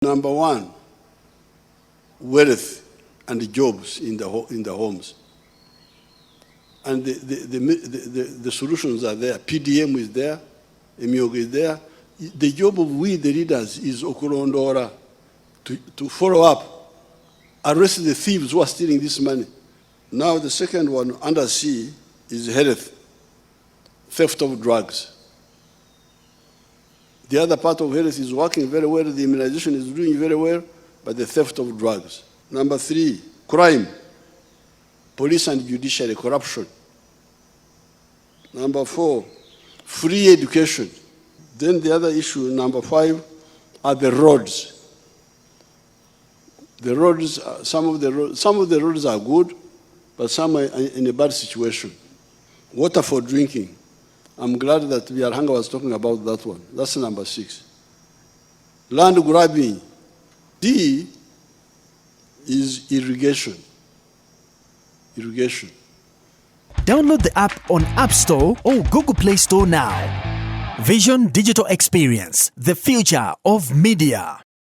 Number one, wealth and jobs in the homes. And the solutions are there. PDM is there, Emiogo is there. The job of we, the leaders, is okulondora, to follow up, arrest the thieves who are stealing this money. Now the second one, under C, is health, theft of drugs. The other part of health is working very well, the immunization is doing very well, but the theft of drugs. Number three, crime, police and judiciary, corruption. Number four, free education. Then the other issue, number five, are the roads. The roads, some of the roads are good, but some are in a bad situation. Water for drinking. I'm glad that Biarhanga was talking about that one. That's number 6. Land grabbing. D is irrigation. Irrigation. Download the app on App Store or Google Play Store now. Vision Digital Experience, the future of media.